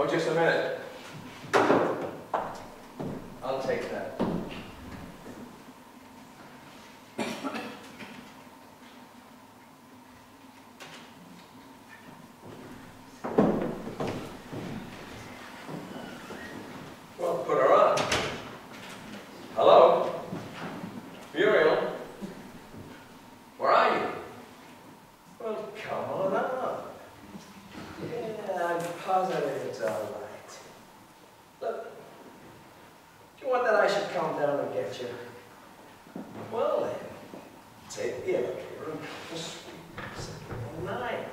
Oh, just a minute. I'll take that. Well, put her on. Hello? Muriel? Where are you? Well, come on up. Yeah, I'm positive it's all right. Look, do you want that I should come down and get you? Well then, take the elevator and come to Suite 709.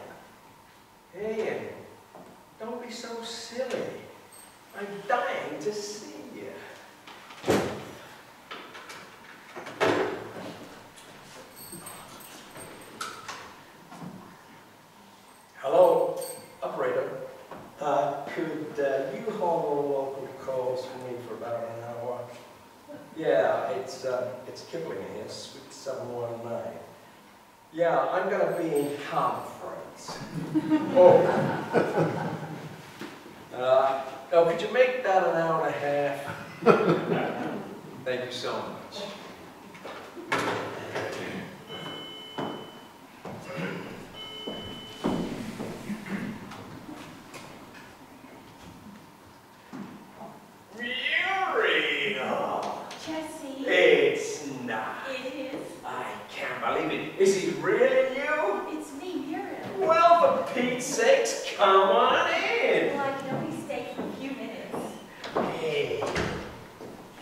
Hey, and don't be so silly. I'm dying to see you. Hello, operator. Could you hold all local calls for me for about an hour? Yeah, it's Kipling here, Suite 719. Yeah, I'm gonna be in conference. Oh, could you make that an hour and a half? Thank you so much. Muriel! Jesse. It's not. It is. I can't believe it. Is it really you? It's me, Muriel. Well, for Pete's sakes, come on in. Well, I can only stay for a few minutes. Hey.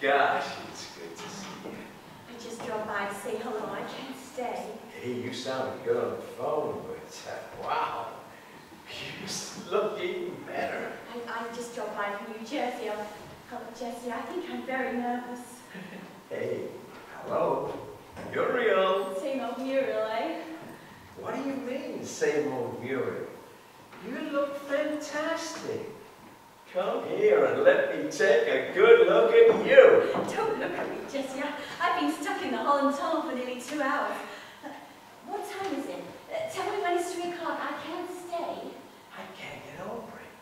Gosh, it's good to see you. I just dropped by to say hello. I can't stay. Hey, you sounded good on the phone, but wow. You look even better. I just dropped by from New Jersey. Oh, Jesse, I think I'm very nervous. Hey, hello. Muriel. Same old Muriel, eh? What do you mean, same old Muriel? You look fantastic. Come here and let me take a good look at you. Don't look at me, Jesse. I've been stuck in the Holland Tunnel for nearly 2 hours. What time is it? Tell me when it's 3 o'clock. I can't stay. I can't get over it.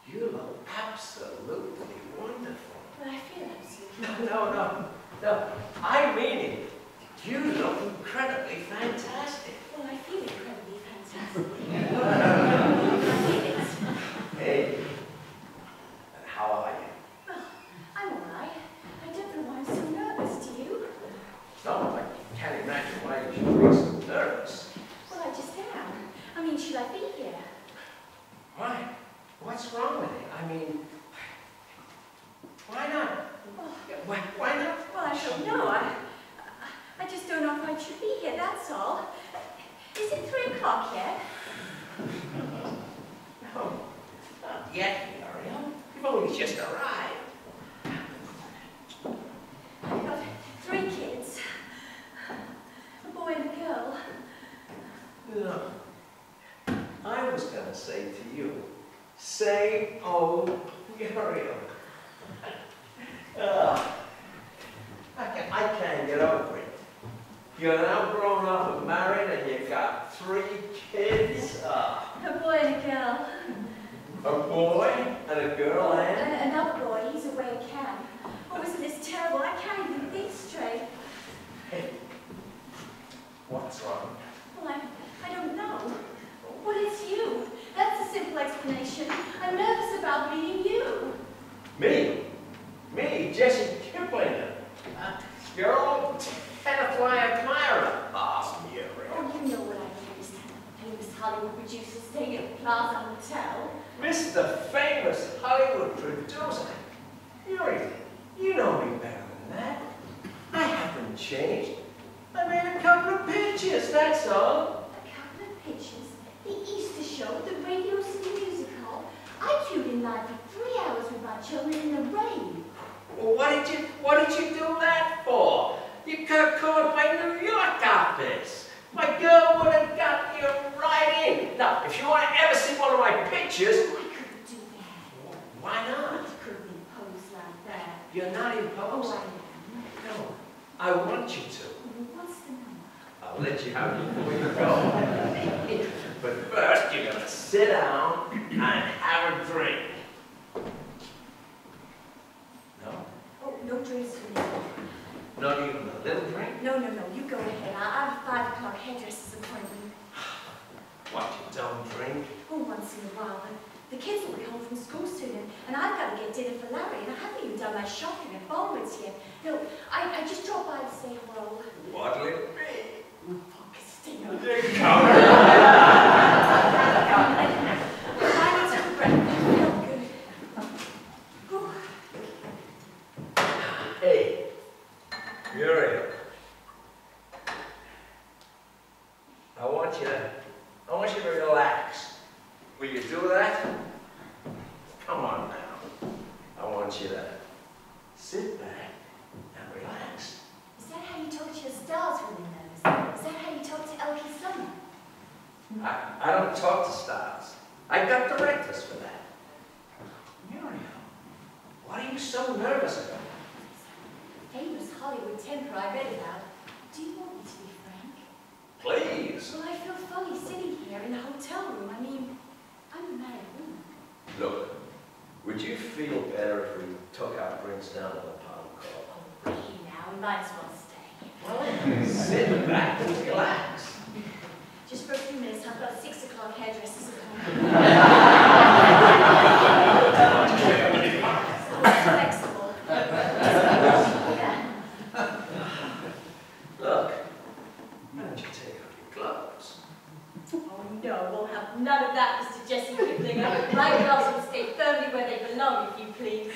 You look absolutely wonderful. But I feel absolutely. No. I mean it. You look incredibly fantastic. Well, I feel incredibly fantastic. I mean it. Hey, and how are you? Oh, I'm all right. I don't know why I'm so nervous, do you? No, I can't imagine why you should be so nervous. Well, I just am. I mean, should I be here? Why? What's wrong with it? I mean, why not? Oh, Why not? well, I don't know. I just don't know if I should be here, that's all. Is it 3 o'clock yet? No, not yet, Muriel. You've only just arrived. I've got 3 kids. A boy and a girl. No. I was going to say to you, same old Muriel. I can't get over it. You're now grown up and married and you've got 3 kids. A boy and a girl. A boy and a girl and? Another boy, he's away at camp. Oh, isn't this terrible? I can't even think straight. Hey, what's wrong? Well, I don't know. Well, it's you. That's a simple explanation. I'm nervous about meeting you. Me? Me, Jesse Kipling. Your old Tenafly admirer. Ah, Muriel. Oh, you know what I understand. Famous Hollywood producer staying at the Plaza Hotel. Mr. Famous Hollywood producer. Muriel, you know me better than that. I haven't changed. I made a couple of pictures, that's all. A couple of pictures. The Easter show, the Radio City Music Hall. I queued in line for 3 hours with my children in the rain. Well, what did you do that for? You could have called my New York office. My girl would have got you right in. Now, if you want to ever see one of my pictures... Oh, I couldn't do that. Why not? I couldn't impose like that. You're not imposing. Oh, I am. No, I want you to. What's the number? I'll let you have it before you go. But first, you're going to sit down and have a drink. hairdresser's appointment. What, you don't drink? Oh, once in a while, but the kids will be home from school soon, and I've got to get dinner for Larry, and I haven't even done my shopping at Baldwin's yet. No, I just dropped by to say hello. What'll it be? Oh, Christina. Come on. I need some breakfast. I feel good. Ooh. Hey, Muriel. I want you to relax. Will you do that? Come on now. I want you to sit back and relax. Is that how you talk to your stars when they're nervous? Is that how you talk to Elkie Summer? I don't talk to stars. I've got directors for that. Muriel, what are you so nervous about? Famous Hollywood temper I read about. Do you want me to be frank? Please. Well, I feel funny sitting here in a hotel room. I mean, I'm a married woman. Look, would you feel better if we took our drinks down to the pub? Oh, really now, we might as well stay. Well, sit back and relax. Just for a few minutes, I've got a 6 o'clock hairdresser's appointment. So flexible. Yeah. Look, why don't you take off your gloves? Oh no, we'll have none of that, Mr. Jesse Kiplinger. My gloves will stay firmly where they belong, if you please.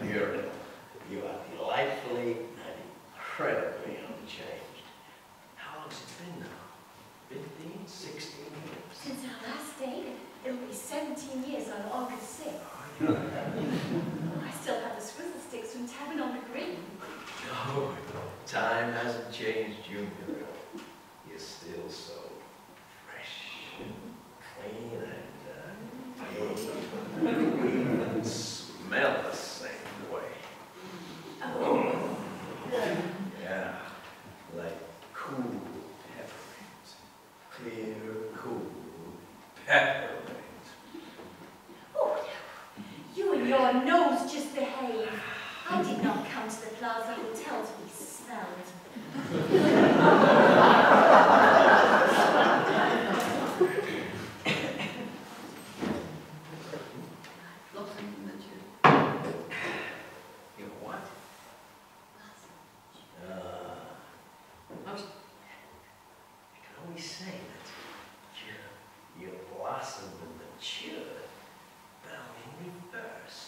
Muriel, you are delightfully and incredibly unchanged. How long's it been now? 15, 16 years? Since our last date, it'll be 17 years on August 6th. Oh, I still have the swizzle sticks from Tavern on the Green. no, time hasn't changed you, Muriel. You're still so fresh and clean and smell the same way. Oh, Yeah, like cool peppermint. Clear, cool peppermint. oh, you and your nose just behave. I did not come to the Plaza Hotel to be smelled. You know what? I can only say that you blossomed and matured, but only in reverse.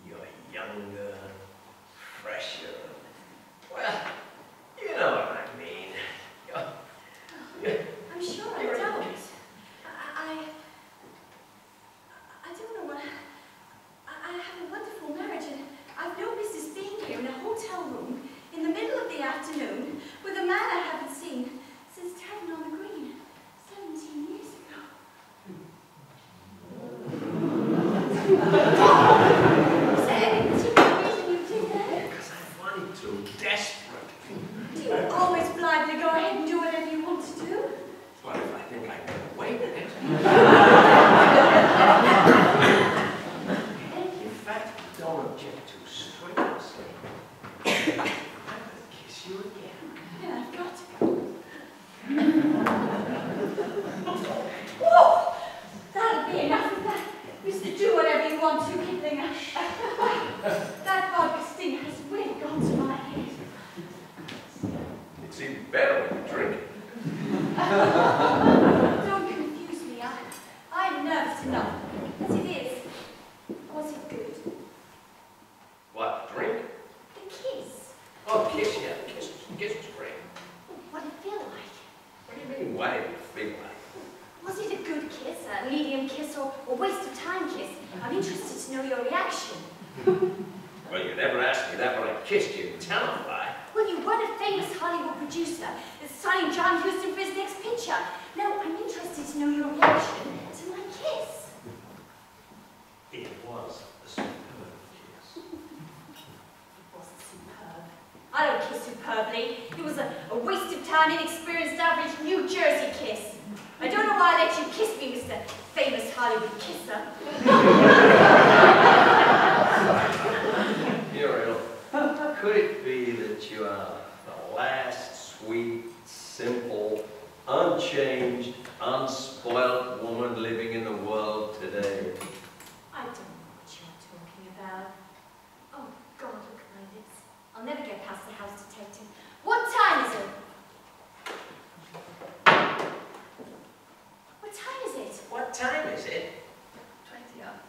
You're younger, fresher. Well, you know what I mean. I'm sure I don't. I don't know what. I have a wonderful marriage, and I've no business being here in a hotel room in the middle of the afternoon with a man I haven't seen since Tavern on the Green 17 years ago. Is there any particular reason you did that? Because I wanted to, desperate. Do you always blindly go ahead and do whatever you want to do? What if I think I can get away with it? In fact, don't object too strenuously. I'm going to kiss you again. Yeah, I've got to go. Whoa! That'll be enough of that. Mr. Do whatever you want to, Kiplinger. That vodka sting has really gone to my head. It's even better when you drink it. Don't confuse me. I'm nervous enough. As it is. Was it good? What, drink? The kiss. Oh, kiss, yeah. Kiss was great. What did it feel like? What do you mean, why did it feel like? Was it a good kiss, a medium kiss, or a waste of time kiss? I'm interested to know your reaction. Well, you never asked me that when I kissed you in town, why? Well, you weren't a famous Hollywood producer signing John Huston for his next picture. No, I'm interested to know your reaction to my kiss. It was a superb kiss. It wasn't superb. I don't kiss superbly. It was a waste of time, inexperienced, average New Jersey kiss. I don't know why I let you kiss me, Mr. Famous Hollywood Kisser. Muriel, could it be that you are the last sweet, simple, spoiled woman living in the world today. I don't know what you're talking about. Oh, God, look at my lips. I'll never get past the house detective. What time is it? What time is it? What time is it? 20 up.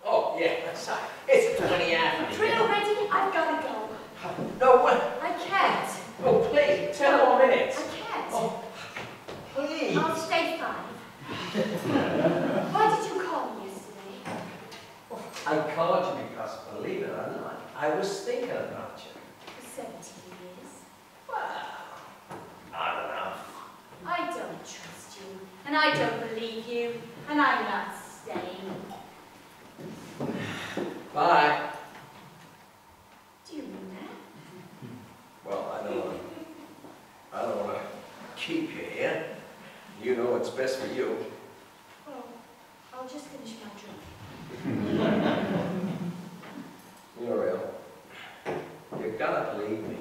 Oh, yeah, sorry. It's 20 after. 3 already? I've got to go. No, what? I can't. Oh, please, 10 more minutes. I can't. Oh, please. I'll stay 5. Why did you call me yesterday? I called you because, believe it or not, I was thinking about you. For 17 years. Well, not enough. I don't trust you, and I don't believe you, and I'm not staying. Bye. Do you mean that? Well, I don't want to keep you here. You know what's best for you. Oh, I'll just finish my drink. Muriel, you're gonna believe me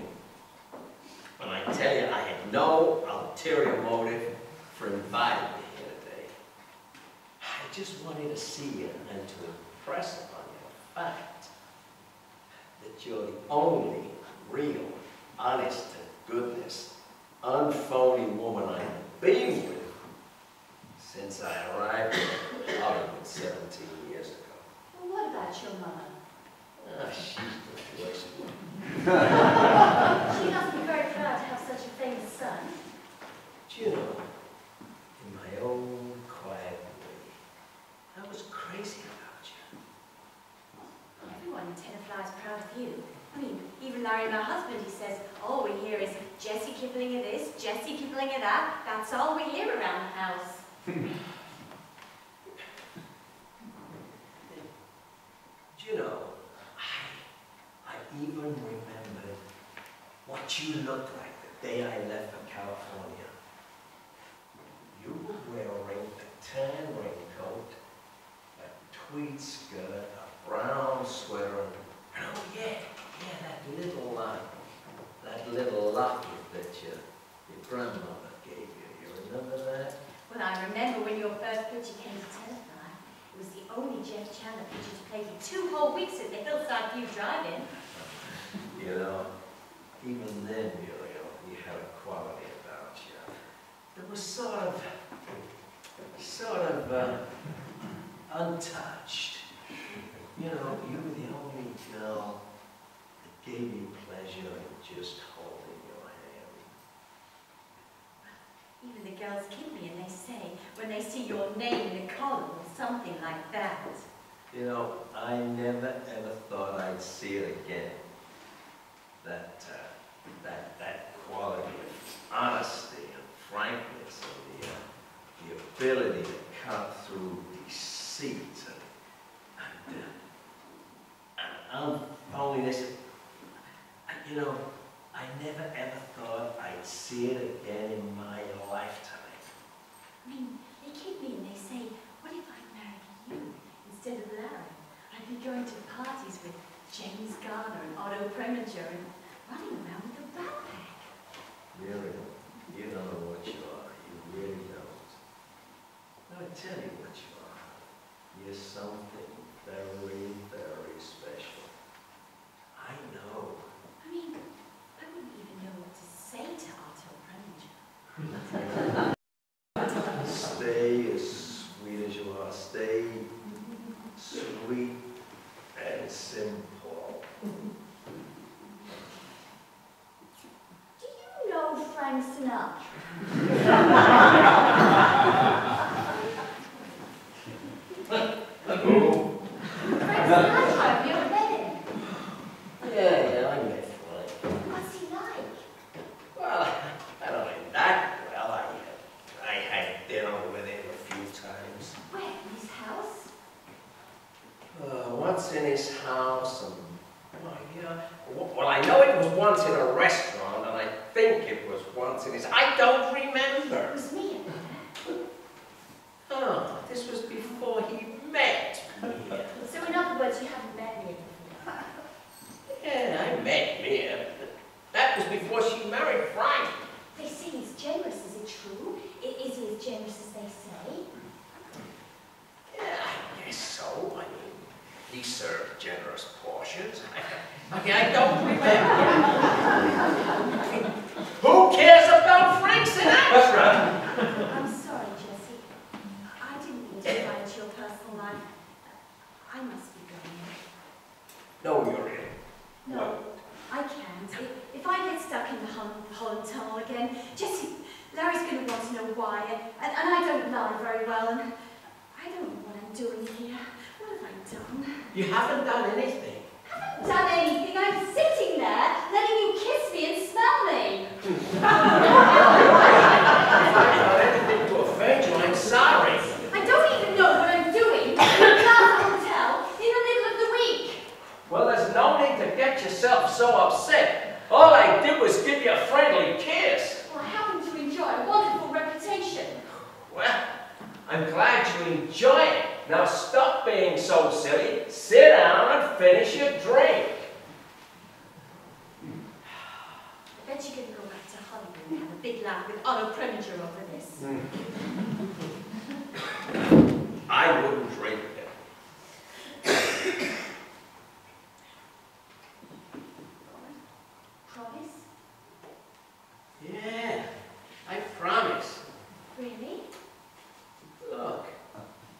when I tell you I had no ulterior motive for inviting you here today. I just wanted to see you and to impress upon you the fact that you're the only real, honest to goodness, unphony woman I've been with since I arrived in Hollywood 17 years ago. Well, what about your mother? Ah, she's the worst one. She must be very proud to have such a famous son. Do you know, in my own quiet way, I was crazy about you. Everyone in Tenafly is proud of you. I mean, even Larry, my husband, he says, all we hear is Jessie Kipling of this, Jessie Kipling of that. That's all we hear around the house. Do you know, I even remembered what you looked like the day I left for California. You were wearing a tan raincoat, a tweed skirt, a brown sweater, and oh yeah, that little locket that your grandmother gave you. You remember that? Well, I remember when your first picture came to Tenafly. It was the only Jeff Chandler picture to play for 2 whole weeks at the Hillside View Drive-In. You know, even then, Muriel, you had a quality about you. It was sort of untouched. You know, you were the only girl that gave me pleasure in just holding your hand. Even the girls kid me and they say, when they see your name in a column or something like that. You know, I never ever thought I'd see it again. That quality of honesty and frankness and the ability to cut through deceit and unholiness. You know, I never ever thought I'd see it again in my lifetime. I mean, they kid me and they say, what if I married you instead of Larry? I'd be going to parties with James Garner and Otto Preminger and running around with a backpack. Miriam, you don't know what you are. You really don't. Now, I tell you what you are. You're something very, very special. I know. I mean, I wouldn't even know what to say to Otto Preminger. Stay as sweet as you are. Stay sweet and simple. Do you know Frank Sinatra? Who? Frank Sinatra, have you ever met him? Yeah, I met Frank. What's he like? Well, I don't know that well. I had dinner with him a few times. Where, in his house? Once in his house and, well, yeah. Well, I know it was once in a restaurant, and I think it was once in his, I don't remember. It was me. Oh, this was before he met me. So in other words, you haven't met me before? Yeah, I met Mia. That was before she married Frank. They say he's generous. Is it true? Is he as generous as they say? generous portions. I don't remember. Who cares about Frank's in action? I'm sorry, Jesse. I didn't mean to pry into your personal life. I must be going No, Muriel. now. No, I can't. If I get stuck in the Holland Tunnel again, Jesse, Larry's going to want to know why, and I don't lie very well, and I don't know what I'm doing here. What have I done? You haven't done anything. Done anything? I'm sitting there, letting you kiss me and smell me. If I've done anything to offend you, I'm sorry. I don't even know what I'm doing. In the Plaza Hotel, in the middle of the week. Well, there's no need to get yourself so upset. All I did was give you a friendly kiss. Well, I happen to enjoy a wonderful reputation. Well, I'm glad you enjoy it. Now stop being so silly. Sit down and finish your drink. I bet you're going to go back to Hollywood and have a big laugh with Otto Preminger over this. I wouldn't drink it. Promise? Yeah, I promise. Really? Look,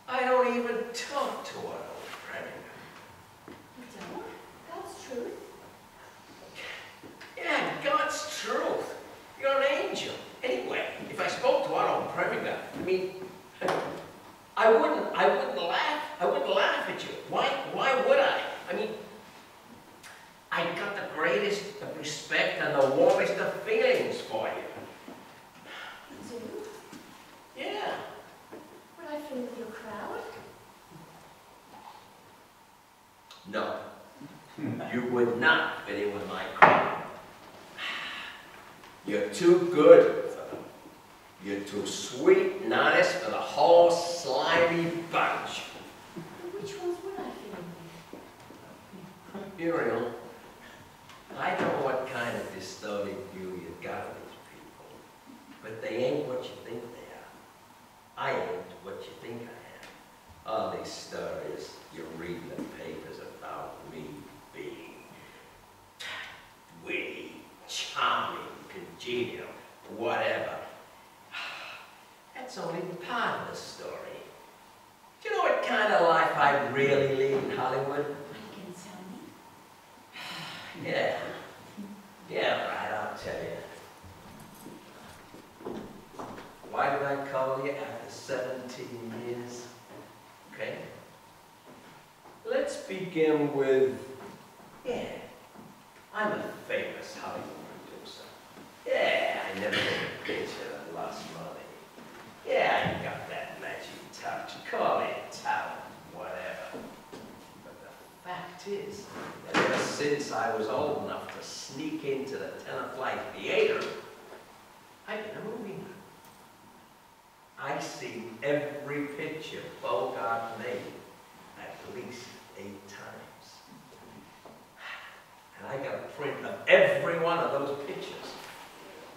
I don't even talk to Otto Preminger. You don't? God's truth. Yeah, God's truth. You're an angel. Anyway, if I spoke to Otto Preminger, I mean, I wouldn't laugh. I wouldn't laugh at you. Why would I? I mean, I got the greatest of respect and the warmest of feelings for you. You do? Yeah. Would I fit with your crowd? No. You would not fit in with my crowd. You're too good for them. You're too sweet and honest for the whole slimy bunch. Which ones would I fit in with? Muriel, I know what kind of distorted view you got of these people, but they ain't what you think they are. I ain't what you think I am. All these stories you read in the papers about me being witty, charming, congenial, whatever. That's only part of the story. Do you know what kind of life I really lead in Hollywood? Are you going to tell me? Yeah. Yeah, right, I'll tell you. Why did I call you after 17 years? Okay. Let's begin with, yeah, I'm a famous Hollywood producer. Yeah, I never did a picture that lost money. Yeah, I got that magic touch. Call it talent, whatever. But the fact is that ever since I was old enough to sneak into the Tenor-Flight Theater, I've been a movie nut. I've seen every picture Bogart made at least 8 times. And I got a print of every one of those pictures.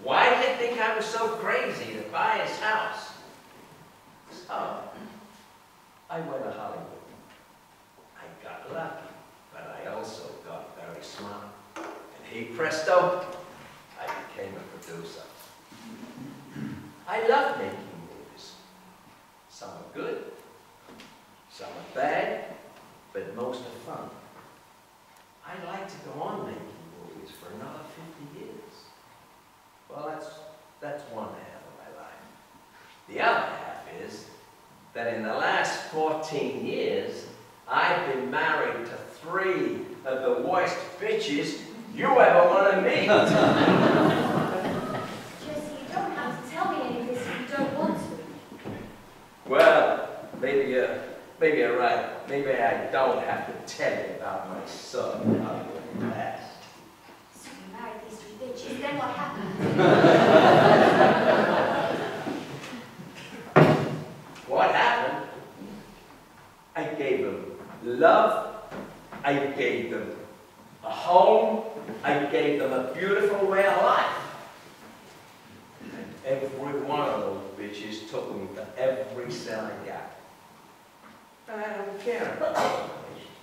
Why do you think I was so crazy to buy his house? So, I went to Hollywood. I got lucky, but I also got very smart. And hey presto, I became a producer. I love making movies. Some are good, some are bad, but most are fun. I'd like to go on making movies for another 50 years. Well, that's one half of my life. The other half is that in the last 14 years, I've been married to 3 of the worst bitches you ever want to meet. Jesse, you don't have to tell me any of this if you don't want to. Well, maybe you're right. Maybe I don't have to tell you about my son Hollywood past. So you married these 3 bitches, then what happened? What happened? I gave them love, I gave them a home, I gave them a beautiful way of life. And every one of those bitches took me for every cent I got. But I don't care about information.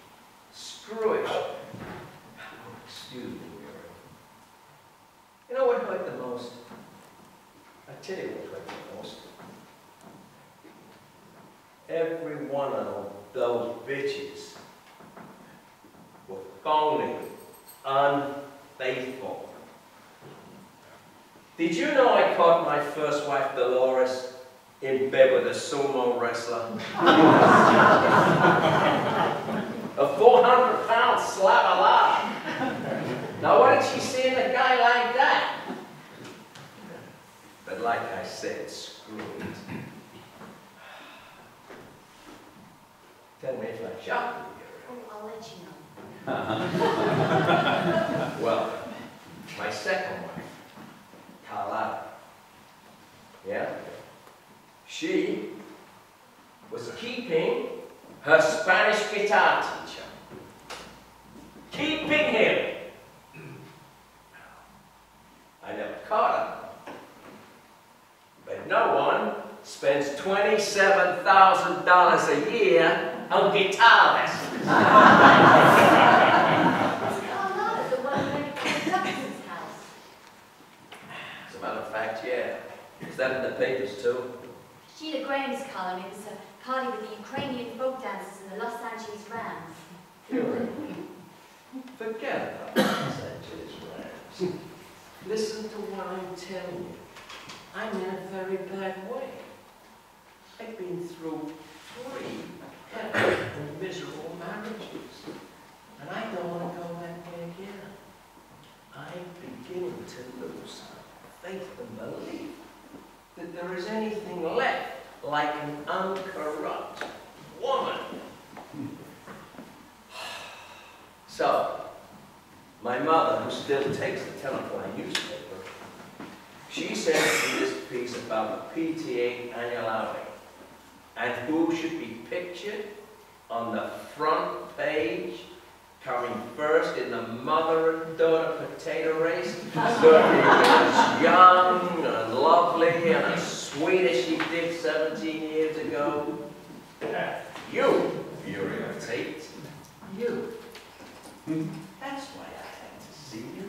Screw it. Excuse me, Muriel. You know what hurt the most? I tell you what hurt the most. Every one of those bitches were phony, unfaithful. Did you know I caught my first wife, Dolores, in bed with a sumo wrestler? A 400-pound slab alive. Now what did she see in a guy like that? But like I said, screw it. Tell me if I shocked you. Oh, I'll let you know. Well, my second wife, Carlotta. Yeah? She was keeping her Spanish guitar teacher. Keeping him. I never caught her. But no one spends $27,000 a year on guitar lessons. It's Carlotta, the one who went to Douglas's house. As a matter of fact, yeah. Is that in the papers too? Sheila Graham's column. It was a party with the Ukrainian folk dancers and the Los Angeles Rams. Forget about Los Angeles Rams. Listen to what I'm telling you. I'm in a very bad way. I've been through 3 miserable marriages. And I don't want to go that way again. I'm beginning to lose faith and belief that there is anything left like an uncorrupt woman. So, my mother, who still takes the Telephone newspaper, she sent me this piece about the PTA annual outing and who should be pictured on the front page, coming first in the mother and daughter potato race, looking as young and lovely and as sweet as she did 17 years ago. You, Muriel Tate, you. That's why I had to see you.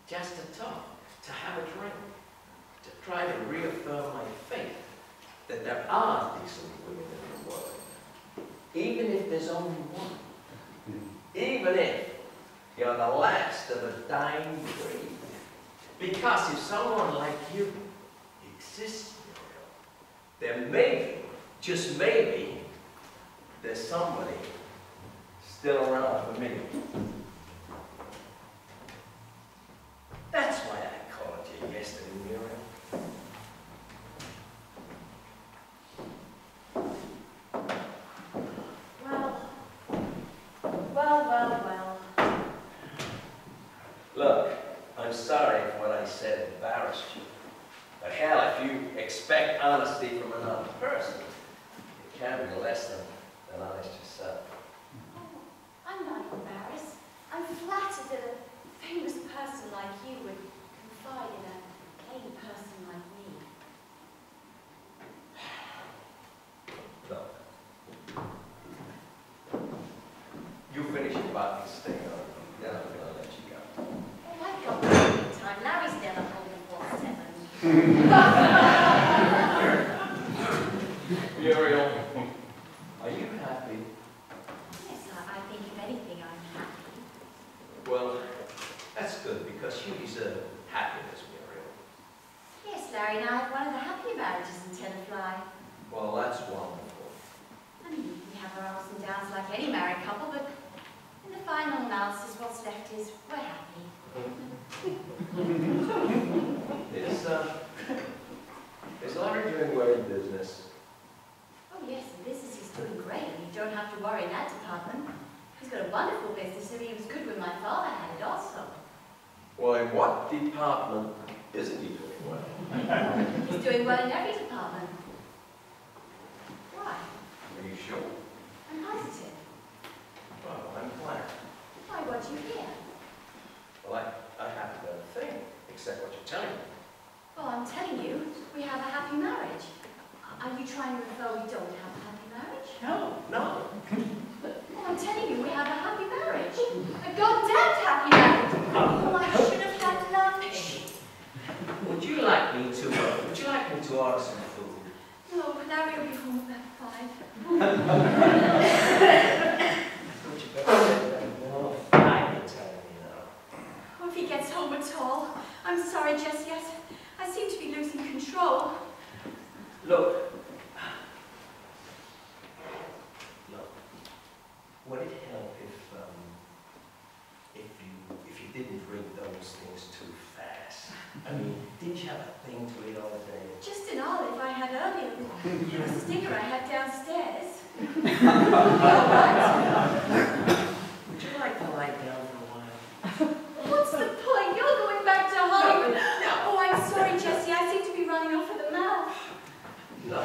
Just to talk, to have a drink, to try to reaffirm my faith that there are decent women in the world, even if there's only one. Even if you're the last of a dying breed. Because if someone like you exists in the world, then maybe, just maybe, there's somebody still around for me. That's why I called you yesterday, Muriel. Well. Look, I'm sorry if what I said embarrassed you. But hell, if you expect honesty from another person, it can be less than honest yourself. Oh, I'm not embarrassed. I'm flattered that a famous person like you would confide in a plain person like me. Look. You finish your bucket thing, then I'm gonna let you go. Oh, I've got plenty of time. Larry's never home before 7. Muriel, are you happy? Yes, I think if anything, I'm happy. Well, that's good, because you deserve happiness, Muriel. Yes, Larry and I have one of the happier marriages in Tenafly. Well, that's wonderful. I mean, we have our ups and downs like any married couple, but in the final analysis, what's left is we're happy. Is Larry doing well in business? Oh yes, and business is doing great, and you don't have to worry in that department. He's got a wonderful business, and he was good when my father had it also. Well, in what department isn't he doing well? He's doing well in every department. Why? Are you sure? I'm positive. Well, I'm glad. Why, what do you hear? Well, I haven't done a thing, except what you're telling me. Well, I'm telling you, we have a happy marriage. Are you trying to infer we don't have a happy marriage? No, no. Well, I'm telling you, we have a happy marriage. A goddamn happy marriage. Oh, I should have had lunch. Would you like me to order some food? No, Larry will be home about 5. Would you better say that more? I can tell you now. Oh, if he gets home at all. I'm sorry, Jessie. I seem to be losing control. Look, would it help if you didn't drink those things too fast? I mean, didn't you have a thing to eat all day? Just an olive I had earlier with a stinger I had downstairs. Would you like to lie down for a while? What's the point? You're going back to Hollywood. No. Oh, I'm sorry, Jessie. I seem to be running off at the mouth. No,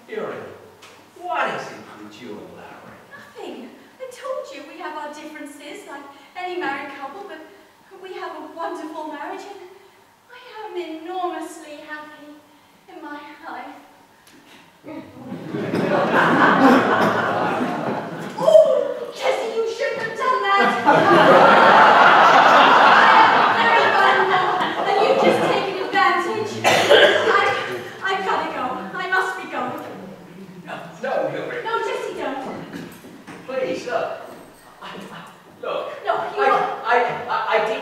Uriel, what is it with you and Larry? Nothing. I told you we have our differences, like any married couple, but we have a wonderful marriage, and I am enormously happy in my life. Oh, Jessie, you shouldn't have done that. I am very vulnerable, and you've just taken advantage. I've got to go. I must be going. No, Uriel. No, Jessie, don't. Please, look. Look. No,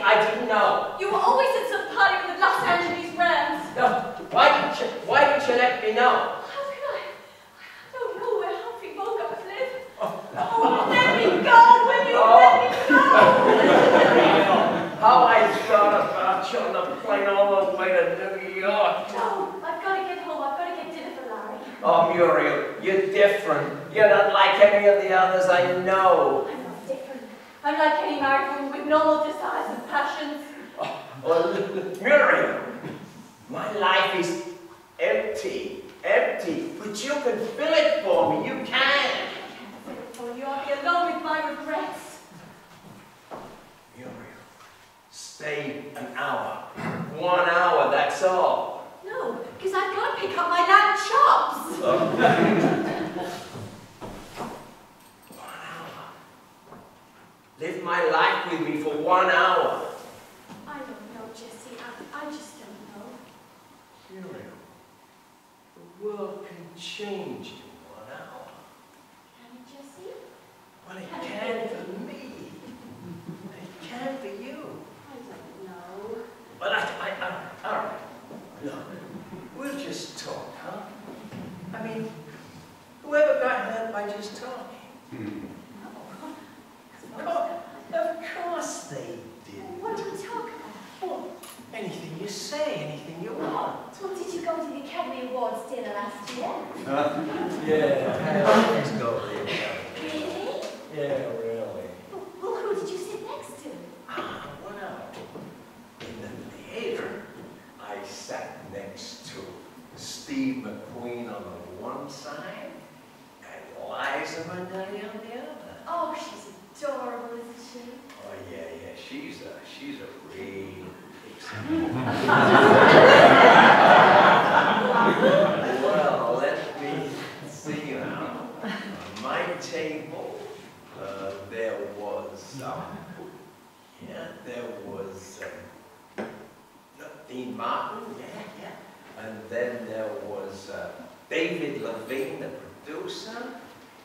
I didn't know. You were always at some party with the Los Angeles Rams. No, why didn't you let me know? How could I? I don't know where Humphrey Bogart lived. Oh, Oh, let me go, let me go. How I thought about you on the plane all the way to New York. No, I've got to get home. I've got to get dinner for Larry. Oh, Muriel, you're different. You're not like any of the others I know. I'm not different. I'm like any married woman with normal desires and passions. Oh, Muriel, my life is empty, but you can fill it for me. You can. I can't fill it for you. I'll be alone with my regrets. Muriel, stay an hour. 1 hour, that's all. No, because I've got to pick up my lamb chops. 1 hour. Live my life with me for 1 hour. I don't know, Jessie. I just don't know. Muriel, the world can change in 1 hour. Can you, Jessie? Well, it can for me. It can for you. I don't know. Well, all right. Look, we'll just talk, huh? I mean, whoever got hurt by just talking? Of course they did. What do we talk about? Well, anything you say, anything you want. Well, did you go to the Academy Awards dinner last year? Yeah, let's go there. Really? Yeah, really. Well, who did you sit next to? Well, in the theater, I sat next to Steve McQueen on the one side and Liza Minnelli on the other. Oh, she's adorable, isn't she? Oh yeah, she's a real Well, let me see now. On my table, there was Dean Martin, yeah. And then there was David Levine, the producer.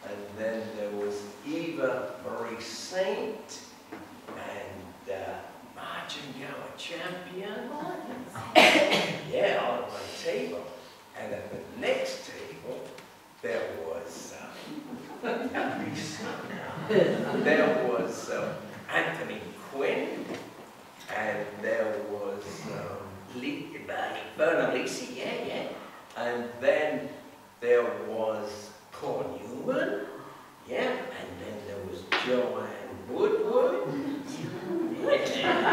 And then there was Eva Marie Saint and Martingale Champion. Yeah, on my table. And at the next table, there was Anthony Quinn, and there was Vernon Lisi, yeah. And then there was Paul Newman, yeah, and then there was Joanne Woodward. Yeah.